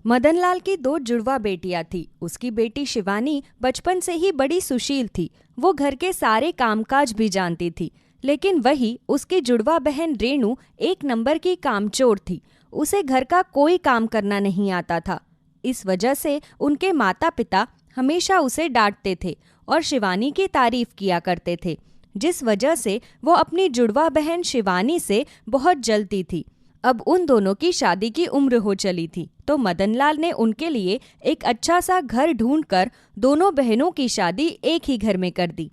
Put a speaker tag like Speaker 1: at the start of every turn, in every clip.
Speaker 1: मदनलाल की दो जुड़वा बेटियां थी। उसकी बेटी शिवानी बचपन से ही बड़ी सुशील थी। वो घर के सारे कामकाज भी जानती थी। लेकिन वही उसकी जुड़वा बहन रेणु एक नंबर की कामचोर थी। उसे घर का कोई काम करना नहीं आता था। इस वजह से उनके माता पिता हमेशा उसे डांटते थे और शिवानी की तारीफ किया करते थे, जिस वजह से वो अपनी जुड़वा बहन शिवानी से बहुत जलती थी। अब उन दोनों की शादी की उम्र हो चली थी, तो मदनलाल ने उनके लिए एक अच्छा सा घर ढूंढकर दोनों बहनों की शादी एक ही घर में कर दी।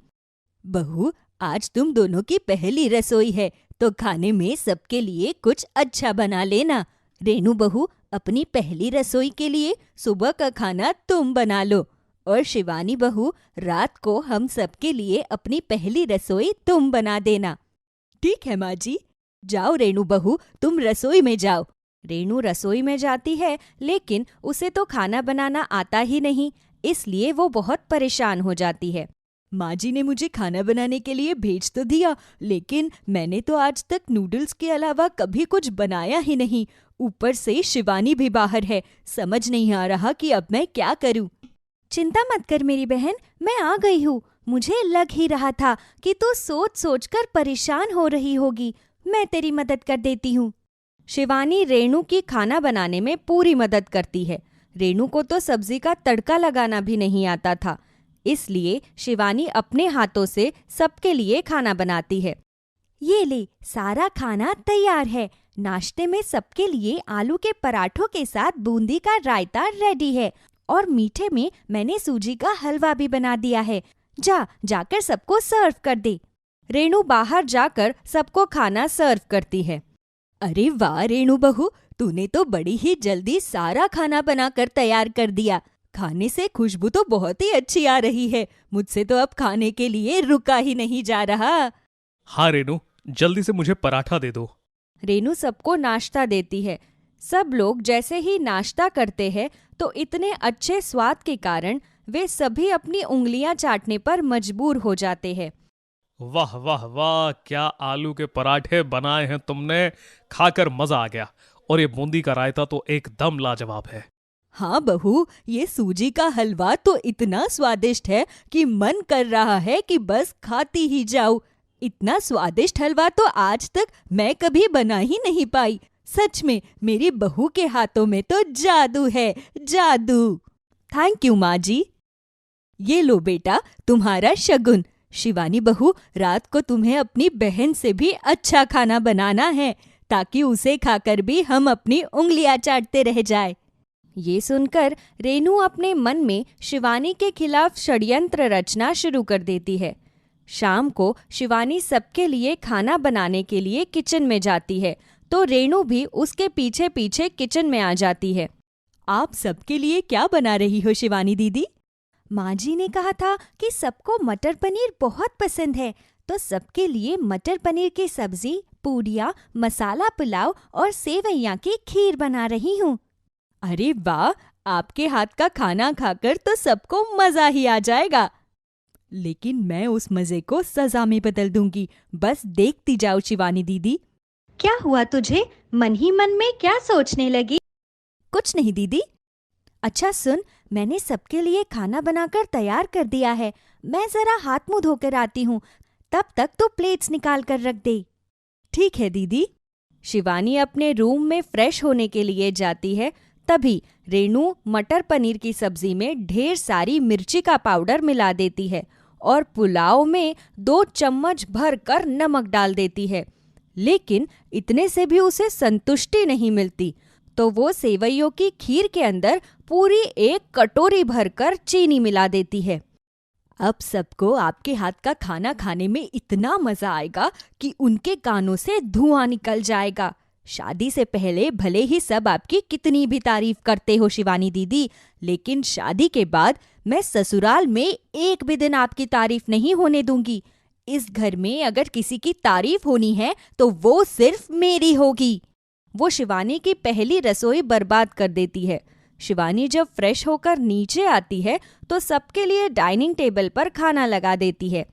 Speaker 2: बहू, आज तुम दोनों की पहली रसोई है, तो खाने में सबके लिए कुछ अच्छा बना लेना। रेणु बहू, अपनी पहली रसोई के लिए सुबह का खाना तुम बना लो, और शिवानी बहू, रात को हम सबके लिए अपनी पहली रसोई तुम बना देना। ठीक है माँ जी। जाओ रेणु बहू, तुम रसोई में जाओ।
Speaker 1: रेणु रसोई में जाती है, लेकिन उसे तो खाना बनाना आता ही नहीं, इसलिए वो बहुत परेशान हो जाती है।
Speaker 2: माँ जी ने मुझे खाना बनाने के लिए भेज तो दिया, लेकिन मैंने तो आज तक नूडल्स के अलावा कभी कुछ बनाया ही नहीं। ऊपर से शिवानी भी बाहर है। समझ नहीं आ रहा कि अब मैं क्या करूँ।
Speaker 1: चिंता मत कर मेरी बहन, मैं आ गई हूँ। मुझे लग ही रहा था कि तू सोच सोच कर परेशान हो रही होगी। मैं तेरी मदद कर देती हूँ। शिवानी रेणु की खाना बनाने में पूरी मदद करती है। रेणु को तो सब्जी का तड़का लगाना भी नहीं आता था, इसलिए शिवानी अपने हाथों से सबके लिए खाना बनाती है। ये ले, सारा खाना तैयार है। नाश्ते में सबके लिए आलू के पराठों के साथ बूंदी का रायता रेडी है, और मीठे में मैंने सूजी का हलवा भी बना दिया है। जाकर सबको सर्व कर दे। रेणु बाहर जाकर सबको खाना सर्व करती है।
Speaker 2: अरे वाह रेणु बहू, तूने तो बड़ी ही जल्दी सारा खाना बनाकर तैयार कर दिया। खाने से खुशबू तो बहुत ही अच्छी आ रही है। मुझसे तो अब खाने के लिए रुका ही नहीं जा रहा।
Speaker 3: हाँ रेणु, जल्दी से मुझे पराठा दे दो।
Speaker 1: रेणु सबको नाश्ता देती है। सब लोग जैसे ही नाश्ता करते हैं तो इतने अच्छे स्वाद के कारण वे सभी अपनी उंगलियां चाटने पर मजबूर हो जाते हैं।
Speaker 3: वाह वाह वाह, क्या आलू के पराठे बनाए हैं तुमने। खाकर मजा आ गया। और ये बूंदी का रायता तो एकदम लाजवाब है।
Speaker 2: हाँ बहू, ये सूजी का हलवा तो इतना स्वादिष्ट है कि मन कर रहा है कि बस खाती ही जाऊं। इतना स्वादिष्ट हलवा तो आज तक मैं कभी बना ही नहीं पाई। सच में मेरी बहू के हाथों में तो जादू है, जादू। थैंक यू माँ जी। ये लो बेटा, तुम्हारा शगुन। शिवानी बहू, रात को तुम्हें अपनी बहन से भी अच्छा खाना बनाना है, ताकि उसे खाकर भी हम अपनी उंगलियां चाटते रह जाए।
Speaker 1: ये सुनकर रेणु अपने मन में शिवानी के खिलाफ षड्यंत्र रचना शुरू कर देती है। शाम को शिवानी सबके लिए खाना बनाने के लिए किचन में जाती है, तो रेणु भी उसके पीछे पीछे किचन में आ जाती है।
Speaker 2: आप सबके लिए क्या बना रही हो शिवानी दीदी?
Speaker 1: माँ जी ने कहा था कि सबको मटर पनीर बहुत पसंद है, तो सबके लिए मटर पनीर की सब्जी, पूड़ियाँ, मसाला पुलाव और सेवैयाँ की खीर बना रही हूँ।
Speaker 2: अरे वाह, आपके हाथ का खाना खाकर तो सबको मजा ही आ जाएगा। लेकिन मैं उस मजे को सजा में बदल दूंगी। बस देखती जाओ शिवानी दीदी।
Speaker 1: क्या हुआ तुझे? मन ही मन में क्या सोचने लगी?
Speaker 2: कुछ नहीं दीदी।
Speaker 1: अच्छा सुन, मैंने सबके लिए खाना बनाकर तैयार कर दिया है। मैं जरा हाथ मुंह धोकर आती हूँ, तब तक तो प्लेट्स निकाल कर रख दे।
Speaker 2: ठीक है दीदी।
Speaker 1: शिवानी अपने रूम में फ्रेश होने के लिए जाती है। तभी रेणु मटर पनीर की सब्जी में ढेर सारी मिर्ची का पाउडर मिला देती है और पुलाव में 2 चम्मच भर कर नमक डाल देती है। लेकिन इतने से भी उसे संतुष्टि नहीं मिलती, तो वो सेवइयों की खीर के अंदर पूरी 1 कटोरी भरकर चीनी मिला देती है।
Speaker 2: अब सबको आपके हाथ का खाना खाने में इतना मजा आएगा कि उनके कानों से धुआं निकल जाएगा। शादी से पहले भले ही सब आपकी कितनी भी तारीफ करते हो शिवानी दीदी, लेकिन शादी के बाद मैं ससुराल में एक भी दिन आपकी तारीफ नहीं होने दूंगी। इस घर में अगर किसी की तारीफ होनी है तो वो सिर्फ मेरी होगी। वो शिवानी की पहली रसोई बर्बाद कर देती है। शिवानी जब फ्रेश होकर नीचे आती है तो सबके लिए डाइनिंग टेबल पर खाना लगा देती है।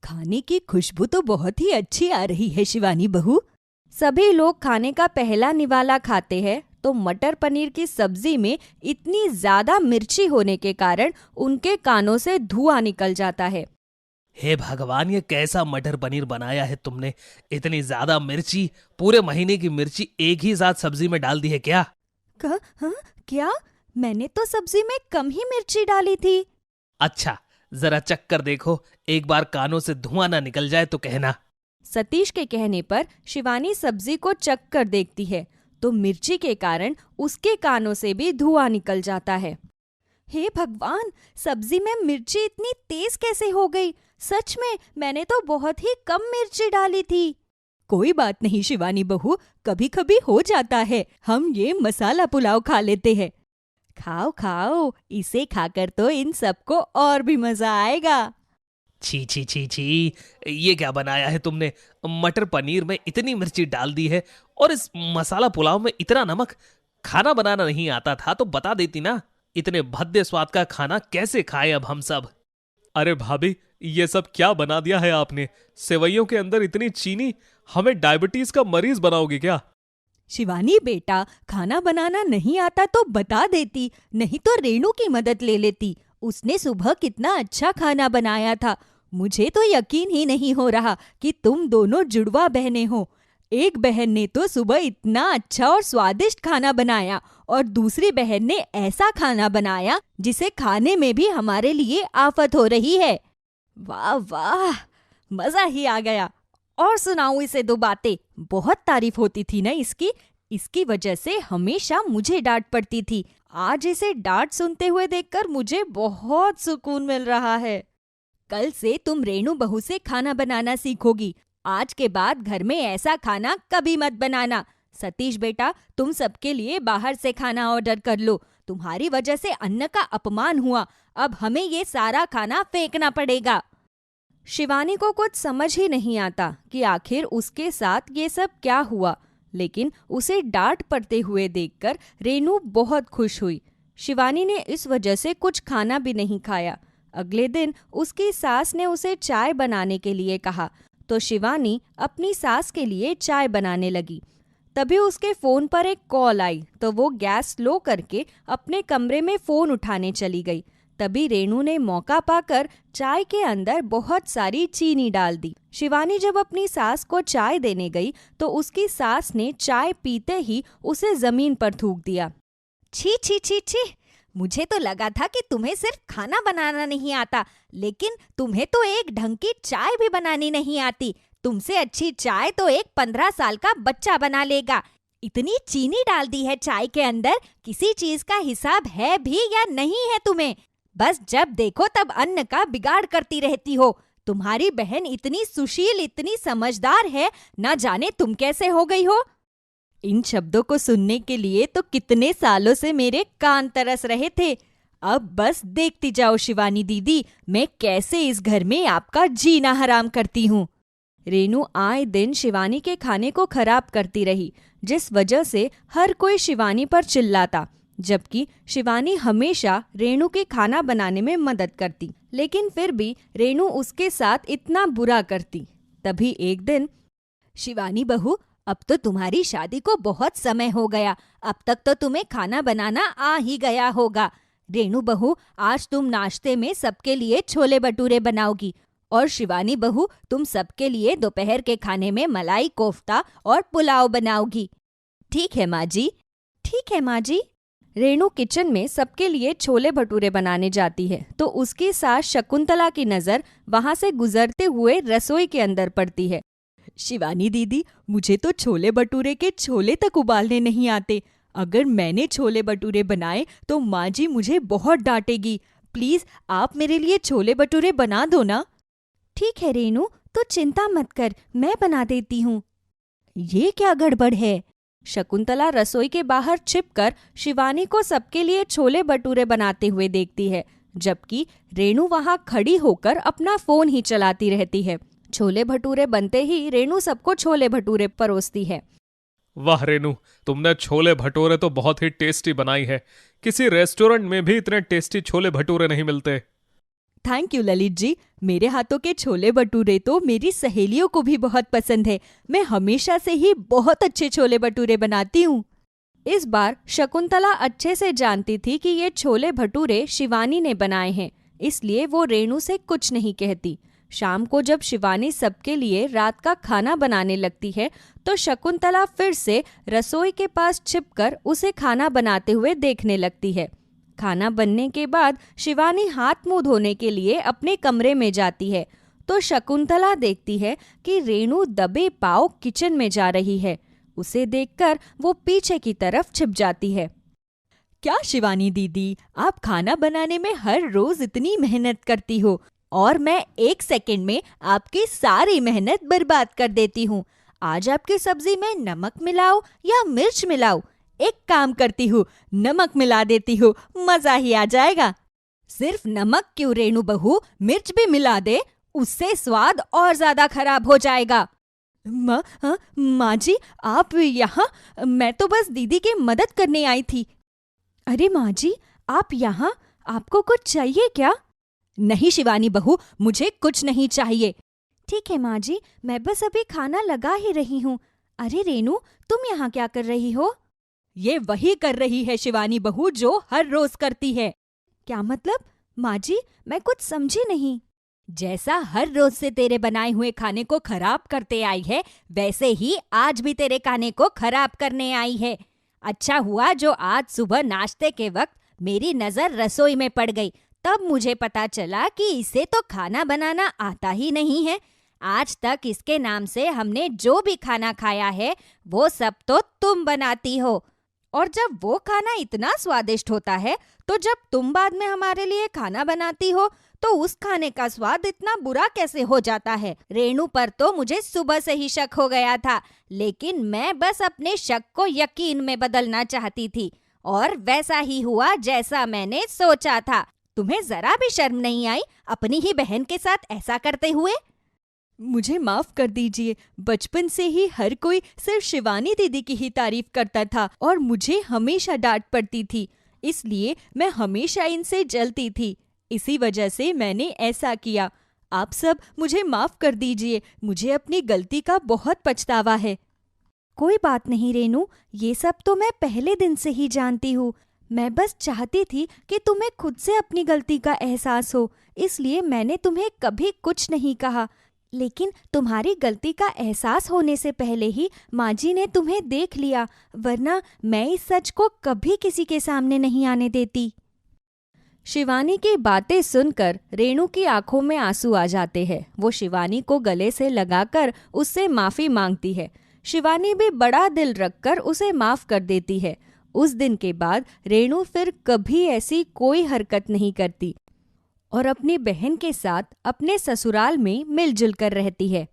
Speaker 2: खाने की खुशबू तो बहुत ही अच्छी आ रही है शिवानी बहू।
Speaker 1: सभी लोग खाने का पहला निवाला खाते हैं
Speaker 2: तो मटर पनीर की सब्जी में इतनी ज्यादा मिर्ची होने के कारण उनके कानों से धुआं निकल जाता है।
Speaker 3: हे भगवान, ये कैसा मटर पनीर बनाया है तुमने? इतनी ज्यादा मिर्ची, पूरे महीने की मिर्ची एक ही साथ सब्जी में डाल दी है क्या?
Speaker 1: हाँ, क्या? मैंने तो सब्जी में कम ही मिर्ची डाली थी।
Speaker 3: अच्छा, जरा चख कर देखो, एक बार कानों से धुआं ना निकल जाए तो कहना।
Speaker 2: सतीश के कहने पर शिवानी सब्जी को चख कर देखती है तो मिर्ची के कारण उसके कानों से भी धुआं निकल जाता है।
Speaker 1: हे भगवान, सब्जी में मिर्ची इतनी तेज कैसे हो गई? सच में मैंने तो बहुत ही कम मिर्ची डाली थी।
Speaker 2: कोई बात नहीं शिवानी बहू, कभी कभी हो जाता है। हम ये मसाला पुलाव खा लेते हैं। खाओ खाओ, इसे खाकर तो इन सबको और भी मजा आएगा।
Speaker 3: छी छी छी छी, ये क्या बनाया है तुमने? मटर पनीर में इतनी मिर्ची डाल दी है और इस मसाला पुलाव में इतना नमक। खाना बनाना नहीं आता था तो बता देती ना। इतने भद्दे स्वाद का खाना कैसे खाएं अब हम सब? अरे भाभी, ये सब क्या बना दिया है आपने? सेवइयों के अंदर इतनी चीनी, हमें डायबिटीज का मरीज बनाओगी क्या?
Speaker 2: शिवानी बेटा, खाना बनाना नहीं आता तो बता देती, नहीं तो रेणु की मदद ले लेती। उसने सुबह कितना अच्छा खाना बनाया था। मुझे तो यकीन ही नहीं हो रहा कि तुम दोनों जुड़वा बहनें हो। एक बहन ने तो सुबह इतना अच्छा और स्वादिष्ट खाना बनाया और दूसरी बहन ने ऐसा खाना बनाया जिसे खाने में भी हमारे लिए आफत हो रही है।
Speaker 1: वाह वाह, मजा ही आ गया। और सुनाऊं इसे दो बातें। बहुत तारीफ होती थी ना इसकी वजह से हमेशा मुझे डांट पड़ती थी। आज इसे डांट सुनते हुए देखकर मुझे बहुत सुकून मिल रहा है।
Speaker 2: कल से तुम रेणु बहू से खाना बनाना सीखोगी। आज के बाद घर में ऐसा खाना कभी मत बनाना। सतीश बेटा, तुम सबके लिए बाहर से खाना ऑर्डर कर लो। तुम्हारी वजह से अन्न का अपमान हुआ। अब हमें ये सारा खाना फेंकना पड़ेगा।
Speaker 1: शिवानी को कुछ समझ ही नहीं आता कि आखिर उसके साथ ये सब क्या हुआ, लेकिन उसे डांट पड़ते हुए देखकर रेणु बहुत खुश हुई। शिवानी ने इस वजह से कुछ खाना भी नहीं खाया। अगले दिन उसकी सास ने उसे चाय बनाने के लिए कहा तो शिवानी अपनी सास के लिए चाय बनाने लगी। तभी उसके फोन पर एक कॉल आई तो वो गैस स्लो करके अपने कमरे में फोन उठाने चली गई। तभी रेणु ने मौका पाकर चाय के अंदर बहुत सारी चीनी डाल दी। शिवानी जब अपनी सास को चाय देने गई तो उसकी सास ने चाय पीते ही उसे जमीन पर थूक दिया।
Speaker 2: छी छी छी छी, मुझे तो लगा था कि तुम्हें सिर्फ खाना बनाना नहीं आता, लेकिन तुम्हें तो एक ढंग की चाय भी बनानी नहीं आती। तुमसे अच्छी चाय तो एक 15 साल का बच्चा बना लेगा। इतनी चीनी डाल दी है चाय के अंदर, किसी चीज का हिसाब है भी या नहीं है तुम्हें? बस जब देखो तब अन्न का बिगाड़ करती रहती हो। तुम्हारी बहन इतनी सुशील, इतनी समझदार है, ना जाने तुम कैसे हो गई हो।
Speaker 1: इन शब्दों को सुनने के लिए तो कितने सालों से मेरे कान तरस रहे थे। अब बस देखती जाओ शिवानी दीदी, मैं कैसे इस घर में आपका जीना हराम करती हूँ। रेणु आए दिन शिवानी के खाने को खराब करती रही, जिस वजह से हर कोई शिवानी पर चिल्लाता, जबकि शिवानी हमेशा रेणु के खाना बनाने में मदद करती, लेकिन फिर भी रेणु उसके साथ इतना बुरा करती। तभी एक दिन,
Speaker 2: शिवानी बहू, अब तो तुम्हारी शादी को बहुत समय हो गया, अब तक तो तुम्हें खाना बनाना आ ही गया होगा। रेणु बहू, आज तुम नाश्ते में सबके लिए छोले भटूरे बनाओगी और शिवानी बहू, तुम सबके लिए दोपहर के खाने में मलाई कोफ्ता और पुलाव बनाओगी।
Speaker 1: ठीक है माँ जी। ठीक है माँ जी। रेणु किचन में सबके लिए छोले भटूरे बनाने जाती है तो उसकी सास शकुंतला की नजर वहां से गुजरते हुए रसोई के अंदर पड़ती है।
Speaker 2: शिवानी दीदी, मुझे तो छोले भटूरे के छोले तक उबालने नहीं आते। अगर मैंने छोले भटूरे बनाए तो माँ जी मुझे बहुत डांटेगी। प्लीज आप मेरे लिए छोले भटूरे बना दो ना।
Speaker 1: ठीक है रेणु, तो चिंता मत कर, मैं बना देती हूँ।
Speaker 2: ये क्या गड़बड़ है?
Speaker 1: शकुंतला रसोई के बाहर छिपकर शिवानी को सबके लिए छोले भटूरे बनाते हुए देखती है, जबकि रेणु वहां खड़ी होकर अपना फोन ही चलाती रहती है। छोले भटूरे बनते ही रेणु सबको छोले भटूरे परोसती है।
Speaker 3: वाह रेणु, तुमने छोले भटूरे तो बहुत ही टेस्टी बनाई है। किसी रेस्टोरेंट में भी इतने टेस्टी छोले भटूरे नहीं मिलते।
Speaker 2: Thank you Lalit ji. मेरे हाथों के छोले भटूरे तो मेरी सहेलियों को भी बहुत पसंद है। मैं हमेशा से ही बहुत अच्छे छोले भटूरे बनाती हूँ।
Speaker 1: इस बार शकुंतला अच्छे से जानती थी कि ये छोले भटूरे शिवानी ने बनाए हैं, इसलिए वो रेणु से कुछ नहीं कहती। शाम को जब शिवानी सबके लिए रात का खाना बनाने लगती है तो शकुंतला फिर से रसोई के पास छिपकर उसे खाना बनाते हुए देखने लगती है। खाना बनने के बाद शिवानी हाथ मुंह धोने के लिए अपने कमरे में जाती है तो शकुंतला देखती है कि रेणु दबे पांव किचन में जा रही है। उसे देखकर वो पीछे की तरफ छिप जाती है।
Speaker 2: क्या शिवानी दीदी, आप खाना बनाने में हर रोज इतनी मेहनत करती हो और मैं 1 सेकंड में आपकी सारी मेहनत बर्बाद कर देती हूँ। आज आपकी सब्जी में नमक मिलाऊं या मिर्च मिलाऊं? एक काम करती हूँ, नमक मिला देती हूँ, मजा ही आ जाएगा। सिर्फ नमक क्यों रेणु बहू, मिर्च भी मिला दे, उससे स्वाद और ज्यादा खराब हो जाएगा।
Speaker 1: माँ जी, आप यहाँ? मैं तो बस दीदी की मदद करने आई थी। अरे माँ जी, आप यहाँ? आपको कुछ चाहिए क्या?
Speaker 2: नहीं शिवानी बहू, मुझे कुछ नहीं चाहिए।
Speaker 1: ठीक है माँ जी, मैं बस अभी खाना लगा ही रही हूँ। अरे रेणु, तुम यहाँ क्या कर रही हो?
Speaker 2: ये वही कर रही है शिवानी बहू जो हर रोज करती है।
Speaker 1: क्या मतलब? माँ जी, मैं कुछ समझी नहीं।
Speaker 2: जैसा हर रोज से तेरे बनाए हुए खाने को खराब करते आई है, वैसे ही आज भी तेरे खाने को खराब करने आई है। अच्छा हुआ जो आज सुबह नाश्ते के वक्त मेरी नजर रसोई में पड़ गई, तब मुझे पता चला कि इसे तो खाना बनाना आता ही नहीं है। आज तक इसके नाम से हमने जो भी खाना खाया है वो सब तो तुम बनाती हो, और जब वो खाना इतना स्वादिष्ट होता है तो जब तुम बाद में हमारे लिए खाना बनाती हो तो उस खाने का स्वाद इतना बुरा कैसे हो जाता है? रेणु पर तो मुझे सुबह से ही शक हो गया था, लेकिन मैं बस अपने शक को यकीन में बदलना चाहती थी और वैसा ही हुआ जैसा मैंने सोचा था। तुम्हें जरा भी शर्म नहीं आई अपनी ही बहन के साथ ऐसा करते हुए?
Speaker 1: मुझे माफ कर दीजिए। बचपन से ही हर कोई सिर्फ शिवानी दीदी की ही तारीफ करता था और मुझे हमेशा डांट पड़ती थी, इसलिए मैं हमेशा इनसे जलती थी। इसी वजह से मैंने ऐसा किया। आप सब मुझे माफ कर दीजिए, मुझे अपनी गलती का बहुत पछतावा है। कोई बात नहीं रेणु, ये सब तो मैं पहले दिन से ही जानती हूँ। मैं बस चाहती थी कि तुम्हें खुद से अपनी गलती का एहसास हो, इसलिए मैंने तुम्हें कभी कुछ नहीं कहा। लेकिन तुम्हारी गलती का एहसास होने से पहले ही माँ जी ने तुम्हें देख लिया, वरना मैं इस सच को कभी किसी के सामने नहीं आने देती। शिवानी की बातें सुनकर रेणु की आंखों में आंसू आ जाते हैं। वो शिवानी को गले से लगाकर उससे माफी मांगती है। शिवानी भी बड़ा दिल रखकर उसे माफ कर देती है। उस दिन के बाद रेणु फिर कभी ऐसी कोई हरकत नहीं करती और अपनी बहन के साथ अपने ससुराल में मिलजुल कर रहती है।